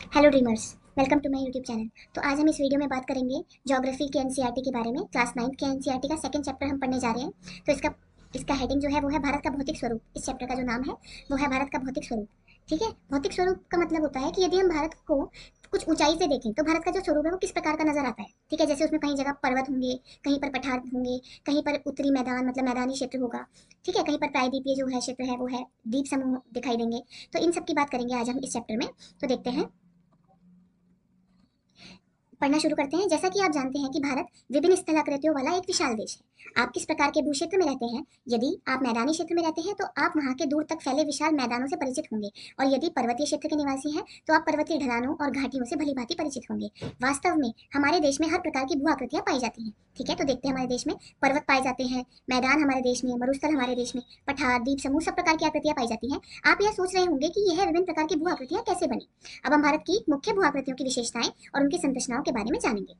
Hello dreamers, welcome to my YouTube channel. तो आज हम इस वीडियो में बात करेंगे ज्योग्राफी के एनसीईआरटी के बारे में। क्लास 9 के एनसीईआरटी का सेकंड चैप्टर हम पढ़ने जा रहे हैं। तो इसका इसका हेडिंग जो है वो है भारत का भौतिक स्वरूप। इस चैप्टर का जो नाम है वो है भारत का भौतिक स्वरूप। ठीक है, भौतिक स्वरूप का मतलब होता है कि यदि हम भारत को कुछ ऊंचाई से देखें तो भारत का जो स्वरूप है वो किस प्रकार का नजर आता है। ठीक है, जैसे उसमें कहीं जगह पर्वत होंगे, कहीं पर पठार होंगे, कहीं पर उत्तरी मैदान मतलब मैदानी क्षेत्र होगा। ठीक है, कहीं पर प्रायद्वीपीय जो है क्षेत्र है वो है, द्वीप समूह दिखाई देंगे। तो इन सब की बात करेंगे आज हम इस चैप्टर में। तो देखते हैं, पढ़ना शुरू करते हैं। जैसा कि आप जानते हैं कि भारत विभिन्न स्थलाकृतियों वाला एक विशाल देश है। आप किस प्रकार के भूक्षेत्र में रहते हैं? यदि आप मैदानी क्षेत्र में रहते हैं तो आप वहां के दूर तक फैले विशाल मैदानों से परिचित होंगे, और यदि पर्वतीय क्षेत्र के निवासी हैं तो आप पर्वतीय ढलानों और घाटियों से भली भांति परिचित होंगे। वास्तव में हमारे देश में हर प्रकार की भू आकृतियां पाई जाती हैं। ठीक है, तो देखते हैं हमारे देश में पर्वत पाए जाते हैं, मैदान हमारे देश में, मरुस्थल हमारे देश में, पठार, द्वीप समूह, सब प्रकार की आकृतियां पाई जाती हैं। आप यह सोच रहे होंगे कि यह विभिन्न प्रकार की भू आकृतियां कैसे बनी। अब हम भारत की मुख्य भू आकृतियों की विशेषताएं और उनकी संरचनाओं के बारे में जानेंगे।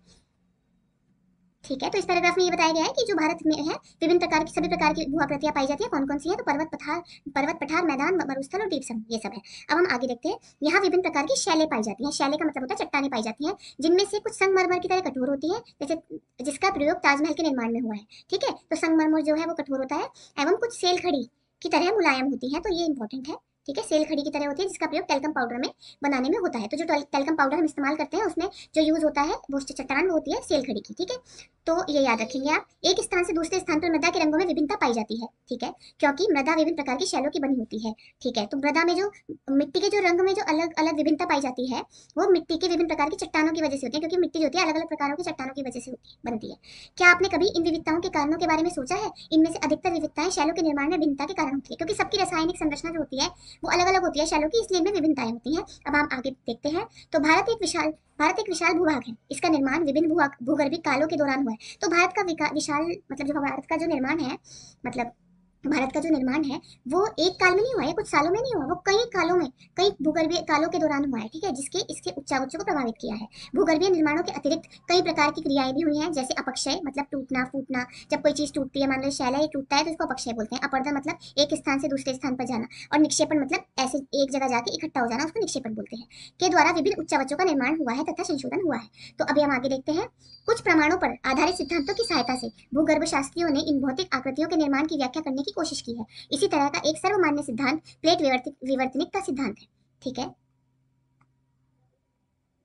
ठीक है, तो इस पैराग्राफ में ये बताया गया है कि जो भारत में है विभिन्न प्रकार की सभी प्रकार की भू आकृतियां पाई जाती है। कौन कौन सी है? तो पर्वत पठार मैदान मरुस्थल और द्वीप समूह, ये सब है। अब हम आगे देखते हैं। यहाँ विभिन्न प्रकार की शैलें पाई जाती हैं। शैलें का मतलब होता है चट्टानें पाई जाती हैं, जिनमें से कुछ संगमरमर की तरह कठोर होती है, जैसे जिसका प्रयोग ताजमहल के निर्माण में हुआ है। ठीक है, तो संगमरमर जो है वो कठोर होता है, एवं कुछ सेल खड़ी की तरह मुलायम होती है। तो ये इंपॉर्टेंट है। ठीक है, सेल खड़ी की तरह होती है, जिसका प्रयोग टेल्कम पाउडर में बनाने में होता है। तो जो टेल्कम पाउडर हम इस्तेमाल करते हैं उसमें जो यूज होता है वो चट्टान होती है सेल खड़ी की। ठीक है, तो ये याद रखेंगे आप। एक स्थान से दूसरे स्थान पर मृदा के रंगों में विभिन्नता पाई जाती है। ठीक है, क्योंकि मृदा विभिन्न प्रकार की शैलों की बनी होती है। ठीक है, तो मृदा में जो मिट्टी के जो रंग में जो अलग अलग विभिन्नता पाई जाती है वो मिट्टी के विभिन्न प्रकार की चट्टानों की वजह से होती है, क्योंकि मिट्टी जो होती है अलग अलग प्रकारों की चट्टानों की वजह से बनती है। क्या आपने कभी इन विविधताओं के कारणों के बारे में सोचा है? इनमें से अधिकतर विविधताएं शैलों के निर्माण में भिन्नता के कारण होती है, क्योंकि सबकी रासायनिक संरचना जो होती है वो अलग अलग होती है शैलों की, इसलिए इनमें विभिन्नताएं होती हैं। अब हम आगे देखते हैं। तो भारत एक विशाल भूभाग है। इसका निर्माण विभिन्न भूगर्भिक कालों के दौरान हुआ है। तो भारत का विशाल मतलब जो भारत का जो निर्माण है, मतलब भारत का जो निर्माण है वो एक काल में नहीं हुआ है, कुछ सालों में नहीं हुआ, वो कई कालों में, कई भूगर्भीय कालों के दौरान हुआ है। ठीक है, जिसके इसके उच्चावचों को प्रभावित किया है। भूगर्भीय निर्माणों के अतिरिक्त कई प्रकार की क्रियाएं भी हुई हैं, जैसे अपक्षय मतलब टूटना फूटना। जब कोई चीज टूटती है, मान लो शैला ये टूटता है तो इसको अपक्षय बोलते हैं। अपरदन मतलब एक स्थान से दूसरे स्थान पर जाना, और निक्षेपण मतलब ऐसे एक जगह जाके इकट्ठा हो जाना, उसको निक्षेपण बोलते हैं। के द्वारा विभिन्न उच्चावचों का निर्माण हुआ है तथा संशोधन हुआ है। तो अभी हम आगे देखते हैं। कुछ प्रमाणों पर आधारित सिद्धांतों की सहायता से भूगर्भ शास्त्रियों ने इन भौतिक आकृतियों के निर्माण की व्याख्या करने की कोशिश की है। इसी तरह का एक सर्वमान्य सिद्धांत प्लेट विवर्तनिक का सिद्धांत है। ठीक है,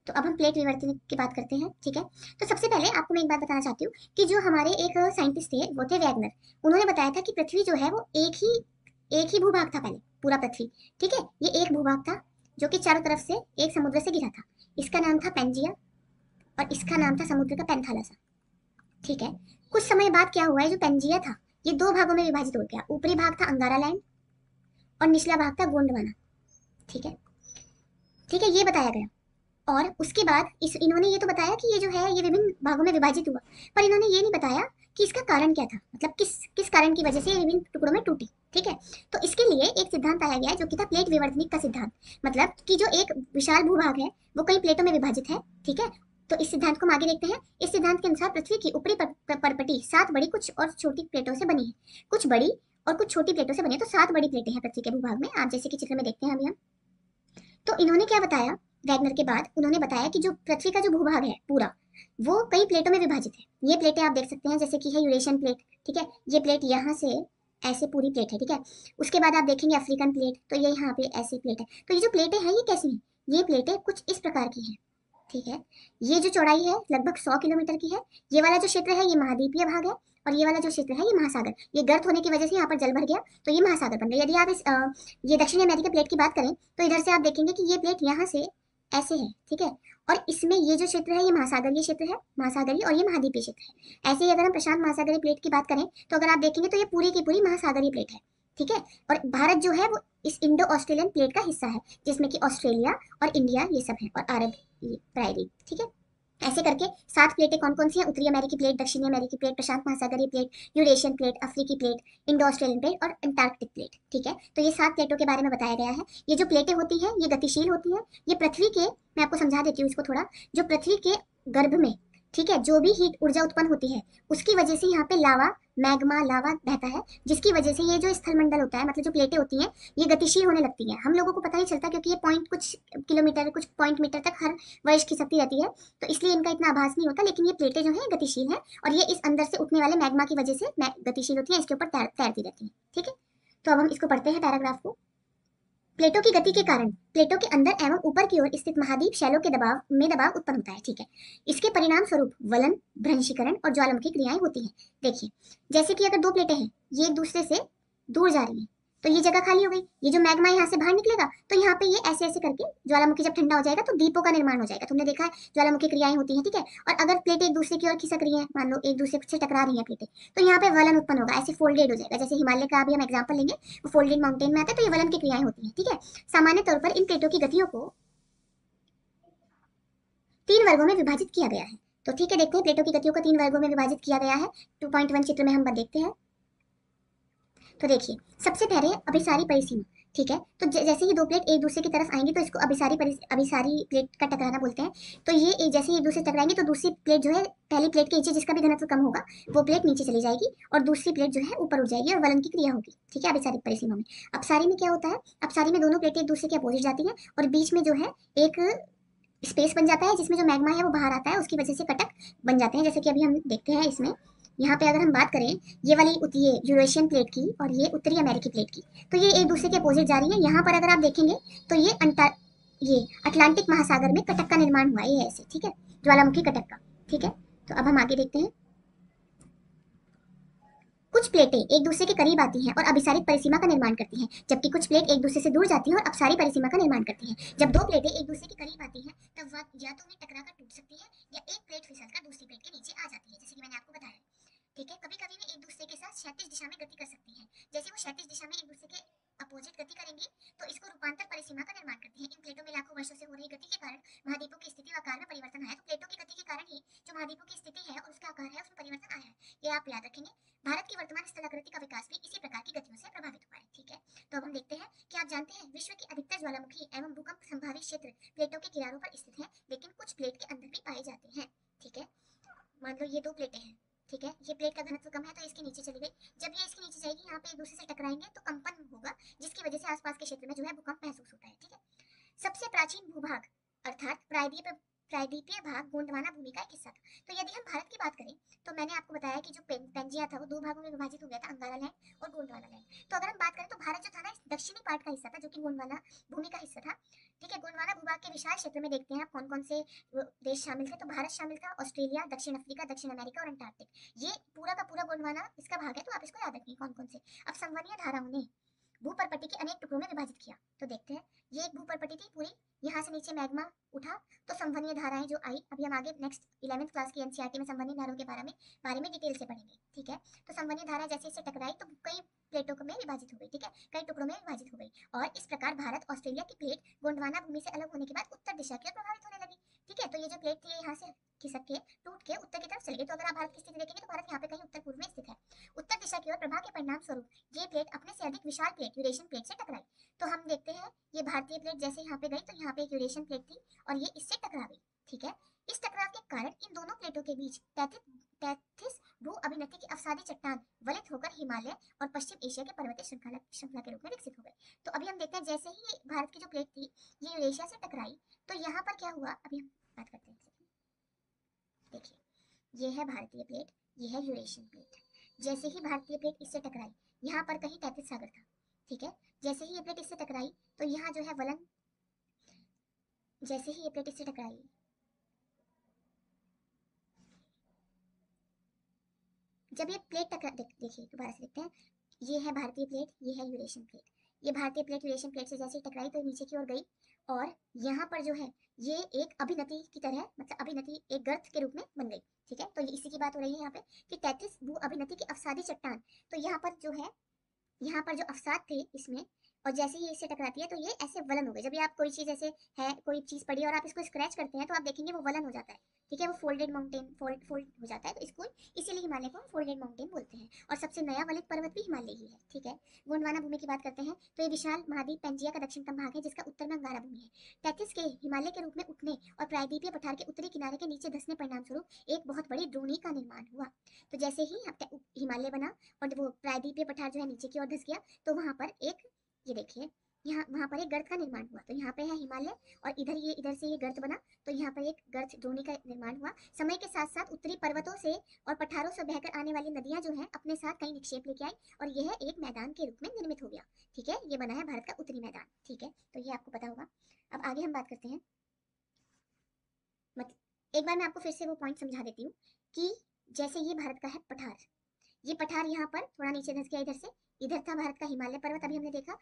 तो अब हम प्लेट विवर्तनिक की बात करते हैं। ठीक है, तो सबसे पहले आपको मैं एक बात बताना चाहती हूँ कि जो हमारे एक साइंटिस्ट थे वो थे वैगनर। उन्होंने बताया था कि पृथ्वी जो है वो एक ही भूभाग था पहले, पूरा पृथ्वी। ठीक है, ये एक भूभाग था जो कि चारों तरफ से एक समुद्र से घिरा था। इसका नाम था पेंजिया, और इसका नाम था समुद्र का पेंथालसा। ठीक है, कुछ समय बाद क्या हुआ है, जो पेंजिया था ये दो भागों में विभाजित हो गया। ऊपरी भाग था अंगारा लैंड और निचला भाग था गोंडवाना। ठीक है, ठीक है, ये बताया गया। और उसके बाद इन्होंने ये तो बताया कि ये जो है ये विभिन्न भागों में विभाजित हुआ, पर इन्होंने ये नहीं बताया कि इसका कारण क्या था, मतलब किस किस कारण की वजह से ये विभिन्न टुकड़ों में टूटी। ठीक है, तो इसके लिए एक सिद्धांत पाया गया है जो कि था प्लेट विवर्तनिक का सिद्धांत। मतलब कि जो एक विशाल भूभाग है वो कई प्लेटों में विभाजित है। ठीक है, तो इस सिद्धांत को हम आगे देखते हैं। इस सिद्धांत के अनुसार पृथ्वी की ऊपरी परपटी 7 बड़ी कुछ और छोटी प्लेटों से बनी है। कुछ बड़ी और कुछ छोटी प्लेटों से बनी है, तो 7 बड़ी प्लेटें हैं पृथ्वी के भूभाग में, आप जैसे कि चित्र में देखते हैं अभी हम। तो इन्होंने क्या बताया, वैगनर के बाद उन्होंने बताया कि जो पृथ्वी का जो भूभाग है पूरा, वो कई प्लेटों में विभाजित है। ये प्लेटें आप देख सकते हैं, जैसे कि है यूरेशियन प्लेट। ठीक है, ये प्लेट यहाँ से ऐसे पूरी प्लेट है। ठीक है, उसके बाद आप देखेंगे अफ्रीकन प्लेट, तो ये यहाँ पे ऐसी प्लेट है। तो ये जो प्लेटें हैं ये कैसी हैं? ये प्लेटें कुछ इस प्रकार की हैं। ठीक है, ये जो चौड़ाई है लगभग 100 किलोमीटर की है। ये वाला जो क्षेत्र है ये महाद्वीपीय भाग है, और ये वाला जो क्षेत्र है ये महासागर। ये गर्त होने की वजह से यहाँ पर जल भर गया तो ये महासागर बन गया। यदि आप ये दक्षिणी अमेरिका प्लेट की बात करें तो इधर से आप देखेंगे कि ये प्लेट यहाँ से ऐसे है। ठीक है, और इसमें ये जो क्षेत्र है ये महासागरीय क्षेत्र है, महासागरीय, और ये महाद्वीपीय क्षेत्र है। ऐसे ही अगर हम प्रशांत महासागरीय प्लेट की बात करें तो अगर आप देखेंगे तो ये पूरी की पूरी महासागरीय प्लेट है। ठीक है, और भारत जो है वो इस इंडो ऑस्ट्रेलियन प्लेट का हिस्सा है, जिसमें कि ऑस्ट्रेलिया और इंडिया ये सब है, और अरब ये प्रायद्वीप। ठीक है, ऐसे करके 7 प्लेटें कौन कौन सी हैं? उत्तरी अमेरिकी प्लेट, दक्षिणी अमेरिकी प्लेट, प्रशांत महासागरीय प्लेट, यूरेशियन प्लेट, अफ्रीकी प्लेट, इंडो ऑस्ट्रेलियन प्लेट और अंटार्कटिक प्लेट। ठीक है, तो ये 7 प्लेटों के बारे में बताया गया है। ये जो प्लेटें होती हैं ये गतिशील होती हैं। ये पृथ्वी के, मैं आपको समझा देती हूँ इसको थोड़ा, जो पृथ्वी के गर्भ में ठीक है, जो भी हीट ऊर्जा उत्पन्न होती है उसकी वजह से यहाँ पे लावा, मैग्मा लावा बहता है, जिसकी वजह से ये जो स्थलमंडल होता है, मतलब जो प्लेटें होती हैं, ये गतिशील होने लगती हैं। हम लोगों को पता नहीं चलता क्योंकि ये पॉइंट कुछ किलोमीटर, कुछ पॉइंट मीटर तक हर वर्ष की सकती रहती है, तो इसलिए इनका इतना आभास नहीं होता। लेकिन ये प्लेटें जो है गतिशील है और ये इस अंदर से उठने वाले मैग्मा की वजह से गतिशील होती है, इसके ऊपर तैरती रहती है। ठीक है, तो अब हम इसको पढ़ते हैं पैराग्राफ को। प्लेटों की गति के कारण प्लेटों के अंदर एवं ऊपर की ओर स्थित महाद्वीप शैलों के दबाव उत्पन्न होता है। ठीक है, इसके परिणाम स्वरूप वलन, भ्रंशीकरण और ज्वालामुखी क्रियाएं होती हैं। देखिए, जैसे कि अगर दो प्लेटें हैं, ये एक दूसरे से दूर जा रही हैं, तो ये जगह खाली हो गई, ये जो मैग्मा यहाँ से बाहर निकलेगा, तो यहाँ पे ये ऐसे ऐसे करके ज्वालामुखी जब ठंडा हो जाएगा तो दीपों का निर्माण हो जाएगा। तुमने देखा है ज्वालामुखी क्रियाएं होती हैं। ठीक है, और अगर प्लेटें एक दूसरे की ओर खिसक रही हैं, मान लो एक दूसरे से टकरा रही हैं प्लेटें, तो यहाँ पे वलन उत्पन्न होगा, ऐसे फोल्डेड हो जाएगा। जैसे हिमालय का अभी हम एग्जाम्पल लेंगे, वो फोल्डेड माउंटेन में आता है, तो ये वलन की क्रियाएं होती हैं। ठीक है, सामान्य तौर पर इन प्लेटों की गतियों को 3 वर्गों में विभाजित किया गया है। तो ठीक है, देखते हैं प्लेटों की गतियों को 3 वर्गों में विभाजित किया गया है। 2.1 चित्र में हम देखते हैं। तो देखिए, सबसे पहले अभिसारी परिसीमा। ठीक है, तो जैसे ही दो प्लेट एक दूसरे की तरफ आएंगी तो इसको अभिसारी प्लेट का टकराना बोलते हैं। तो ये जैसे ही एक दूसरे टकराएंगे तो दूसरी प्लेट जो है पहली प्लेट के नीचे जिसका भी घनत्व कम होगा वो प्लेट नीचे चली जाएगी और दूसरी प्लेट जो है ऊपर उठ जाएगी और वलन की क्रिया होगी। ठीक है, अभिसारी परिसीमा में। अपसारी में क्या होता है, अपसारी में दोनों प्लेटें एक दूसरे के अपोजिट जाती हैं और बीच में जो है एक स्पेस बन जाता है जिसमें जो मैग्मा है वो बाहर आता है, उसकी वजह से कटक बन जाते हैं। जैसे कि अभी हम देखते हैं इसमें, यहाँ पे अगर हम बात करें ये वाली ये यूरेशियन प्लेट की और ये उत्तरी अमेरिकी प्लेट की, तो ये एक दूसरे के अपोजिट जा रही है। यहाँ पर अगर आप देखेंगे तो ये अटलांटिक महासागर में कटक का निर्माण हुआ है, ये ऐसे। ठीक है, ज्वालामुखी कटक का। ठीक है, तो अब हम आगे देखते हैं। कुछ प्लेटें एक दूसरे के करीब आती हैं और अभिसारित परिसीमा का निर्माण करती हैं, जबकि कुछ प्लेट एक दूसरे से दूर जाती हैं और अपसारी परिसीमा का निर्माण करती हैं। जब दो प्लेटें एक दूसरे के करीब आती हैं तब वह या तो वे टकराकर टूट सकती है या एक प्लेट फिसलकर दूसरी प्लेट के नीचे आ जाती है, जैसे कि मैंने आपको बताया। ठीक है, कभी कभी वे एक दूसरे के साथ क्षैतिज दिशा में गति कर सकती हैं। जैसे वो क्षैतिज दिशा में एक दूसरे के अपोजिट गति करेंगी तो इसको रूपांतर परिसीमा का निर्माण करती है। इन प्लेटों में लाखों वर्षों से हो रही गति के कारण महाद्वीपों की स्थिति व आकार में परिवर्तन आया। तो प्लेटों की गति के कारण ही जो महाद्वीपों की स्थिति है और उसका आकार है उसमें परिवर्तन आया है, ये आप याद रखेंगे। भारत की वर्तमान स्थलाकृति का विकास भी इसी प्रकार की गतियों से प्रभावित हुआ है। ठीक है, तो अब हम देखते हैं कि आप जानते हैं विश्व की अधिकतर ज्वालामुखी एवं भूकंप संभावित क्षेत्र प्लेटों के किनारों पर स्थित हैं, लेकिन कुछ प्लेट के अंदर भी पाए जाते हैं। ठीक है, मान लो ये दो प्लेटें हैं। ठीक है, ये प्लेट का घनत्व कम है तो इसके नीचे चली गई। जब ये इसके नीचे जाएगी, यहाँ पे एक दूसरे से टकराएंगे तो कंपन होगा, जिसकी वजह से आसपास के क्षेत्र में जो है भूकंप महसूस होता है। ठीक है, सबसे प्राचीन भूभाग अर्थात प्रायद्वीपीय भाग गोंडवाना भूमि का एक हिस्सा था। तो यदि हम भारत की बात करें तो मैंने आपको बताया कि जो पेंजिया था वो 2 भागों में विभाजित हो गया था, अंगारा लैंड और गोंडवाना लैंड। तो अगर हम बात करें तो भारत जो था ना, इस दक्षिणी पार्ट का हिस्सा था जो कि गोंडवाना भूमि का हिस्सा था। ठीक है, गोंडवाना भूभाग के विशाल क्षेत्र में देखते हैं आप कौन कौन से देश शामिल थे। तो भारत शामिल था, ऑस्ट्रेलिया, दक्षिण अफ्रीका, दक्षिण अमेरिका और अंटार्कटिक। ये पूरा का पूरा गोंडवाना इसका भाग है, तो आप इसको याद रखिए कौन कौन से। अब संवहनीय धाराओं ने भूपर्पट्टी के अनेक टुकड़ों में विभाजित किया। तो देखते हैं, ये एक भूपर्पट्टी थी पूरी, यहाँ से नीचे मैग्मा उठा तो संवहनीय धाराएं जो आई, अभी हम आगे नेक्स्ट 11th क्लास की एनसीईआरटी में संवहनीय धाराओं के बारे में डिटेल से पढ़ेंगे। ठीक है, तो संवहनीय धारा जैसे इससे टकराई तो कई प्लेटों में विभाजित हो गई। ठीक है, कई टुकड़ों में विभाजित हो गई और इस प्रकार भारत ऑस्ट्रेलिया की प्लेट गोंडवाना भूमि से अलग होने के बाद उत्तर दिशा की ओर प्रभावित होने लगी। ठीक है, तो ये जो प्लेट थी यहाँ से खिसक के टूट के उत्तर की तरफ चली गई। तो अगर आप भारत की स्थिति देखेंगे तो भारत यहाँ पे कहीं उत्तर पूर्व में स्थित है। उत्तर दिशा की ओर प्रभाव के परिणाम स्वरूप ये प्लेट अपने से अधिक विशाल प्लेट यूरेशियन प्लेट से टकराई। तो हम देखते हैं ये भारतीय प्लेट जैसे यहाँ पे गई तो यहाँ पे एक यूरेशियन प्लेट थी और ये इससे टकरा गई। ठीक है, इस टकराव के कारण इन दोनों प्लेटों के बीच 33 भू अभिनति की अवसादी चट्टान वलित होकर हिमालय और पश्चिम एशिया के पर्वतीय श्रृंखला के रूप में विकसित हो गए। तो अभी हम देखते हैं जैसे ही भारत की जो प्लेट थी ये यूरेशिया से टकराई तो यहाँ पर क्या हुआ, अभी हम बात करते हैं। देखिए, ये है भारतीय प्लेट, ये है यूरेशियन प्लेट। जैसे ही भारतीय प्लेट इससे टकराई, यहाँ पर कहीं 33 सागर था। ठीक है, जैसे ही ये प्लेट इससे टकराई तो यहाँ जो है वलन, जैसे ही ये प्लेट इससे टकराई, जब ये प्लेट टकरा देखिए दोबारा से देखते हैं, ये है भारतीय प्लेट, ये है यूरेशियन प्लेट। ये भारतीय प्लेट यूरेशियन प्लेट से जैसे ही टकराई तो नीचे की ओर गई और यहाँ पर जो है ये एक अभिनति की तरह, मतलब अभिनति एक गर्त के रूप में बन गई। ठीक है, तो इसी की बात हो रही है यहाँ पे कि 33 भू अभिनति की अवसादी चट्टान। तो यहाँ पर जो है, यहाँ पर जो अवसाद थे इसमें और जैसे ही इससे टकराती है तो ये ऐसे वलन हो गए। जब भी आप कोई चीज़ ऐसे है, कोई चीज़ पड़ी है और आप इसको स्क्रैच करते हैं तो आप देखेंगे वो वलन हो जाता है, ठीक है, वो फोल्डेड माउंटेन फोल्ड हो जाता है, तो इसको इसीलिए हिमालय को हम फोल्डेड माउंटेन बोलते हैं। और सबसे नया वलित पर्वत भी हिमालय ही है, ठीक है। गोंडवाना भूमि की बात करते हैं तो ये विशाल महाद्वीप पेंजिया का दक्षिणतम भाग है, जिसका उत्तर में अंगारा भूमि है। तैतीस के हिमालय के रूप में उठने और प्रायद्वीपीय पठार के उत्तरी किनारे के नीचे धंसने परिणाम स्वरूप एक बहुत बड़ी द्रोणी का निर्माण हुआ। तो जैसे ही हिमालय बना और वो प्रायद्वीपीय पठार जो है नीचे की ओर धंस गया, तो वहां पर एक, ये देखिए, यहाँ वहां पर एक गर्त का निर्माण हुआ। तो यहाँ पे है हिमालय और इधर से ये गर्त बना, तो यहाँ पर एक गर्त द्रोणी का निर्माण हुआ। समय के साथ साथ उत्तरी पर्वतों से और पठारों से बहकर आने वाली नदियां जो है अपने साथ कई निक्षेप लेके आई और यह एक मैदान के रूप में निर्मित हो गया, ठीक है। ये बना है भारत का उत्तरी मैदान, ठीक है, तो ये आपको पता होगा। अब आगे हम बात करते हैं, मतलब एक बार मैं आपको फिर से वो पॉइंट समझा देती हूँ कि जैसे ये भारत का है पठार, ये पठार यहाँ पर थोड़ा नीचे धंस गया, इधर से इधर था भारत का हिमालय पर्वत, अभी हमने देखा।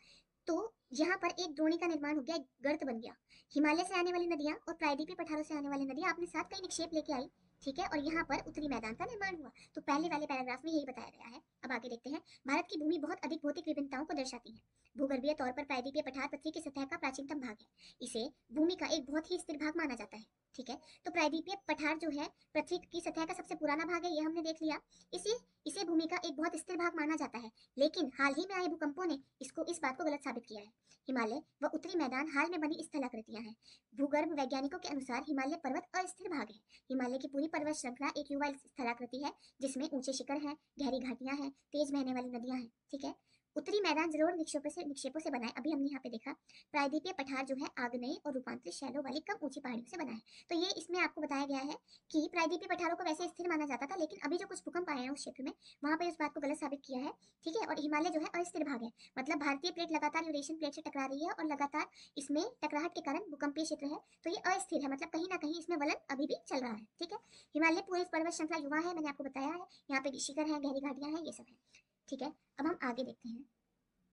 तो यहाँ पर एक द्रोणी का निर्माण हो गया, एक गर्त बन गया। हिमालय से आने वाली नदियां और प्रायद्वीपीय पठारों से आने वाली नदियां अपने साथ कई निक्षेप लेके आई, ठीक है, और यहाँ पर उत्तरी मैदान का निर्माण हुआ। तो पहले वाले पैराग्राफ में यही बताया गया है। अब आगे देखते हैं, भारत की भूमि बहुत अधिक भौतिक विभिन्नताओं को दर्शाती है। भूगर्भीय तौर पर प्रायद्वीपीय पठार पृथ्वी की सतह का प्राचीनतम भाग है। इसे भूमि का एक बहुत ही स्थिर भाग माना जाता है, ठीक है। तो प्रायद्वीपीय पठार जो है पृथ्वी की सतह का सबसे पुराना भाग है, ये हमने देख लिया। इसे इसे भूमि का एक बहुत स्थिर भाग माना जाता है, लेकिन हाल ही में आए भूकंपों ने इस बात को गलत साबित किया है। हिमालय व उत्तरी मैदान हाल में बनी स्थलाकृतियां हैं। भूगर्भ वैज्ञानिकों के अनुसार हिमालय पर्वत अस्थिर भाग है। हिमालय की पूरी पर्वत श्रृंखला एक युवा स्थलाकृति है, जिसमें ऊंचे शिखर हैं, गहरी घाटियां हैं, तेज बहने वाली नदियां हैं, ठीक है। उत्तरी मैदान जरूर निक्षेपों से बना है, अभी हमने यहाँ पे देखा। प्रायद्वीपीय पठार जो है आग्नेय और रूपांतरित शैलों वाली कम ऊंची पहाड़ियों से बना है। तो ये इसमें आपको बताया गया है कि प्रायद्वीपीय पठारों को वैसे स्थिर माना जाता था, लेकिन अभी जो कुछ भूकंप आए हैं उस क्षेत्र में, वहां पे इस बात को गलत साबित किया है, ठीक है। और हिमालय जो है अस्थिर भाग है, मतलब भारतीय प्लेट लगातार यूरेशियन प्लेट से टकरा रही है और लगातार इसमें टकराहट के कारण भूकंपीय क्षेत्र है, तो ये अस्थिर है, मतलब कहीं ना कहीं इसमें वलन अभी भी चल रहा है, ठीक है। हिमालय पूरी पर्वत श्रृंखला युवा है, मैंने आपको बताया है, यहाँ पे शिखर है, गहरी घाटियां हैं, ये सब है, ठीक है। अब हम आगे देखते हैं,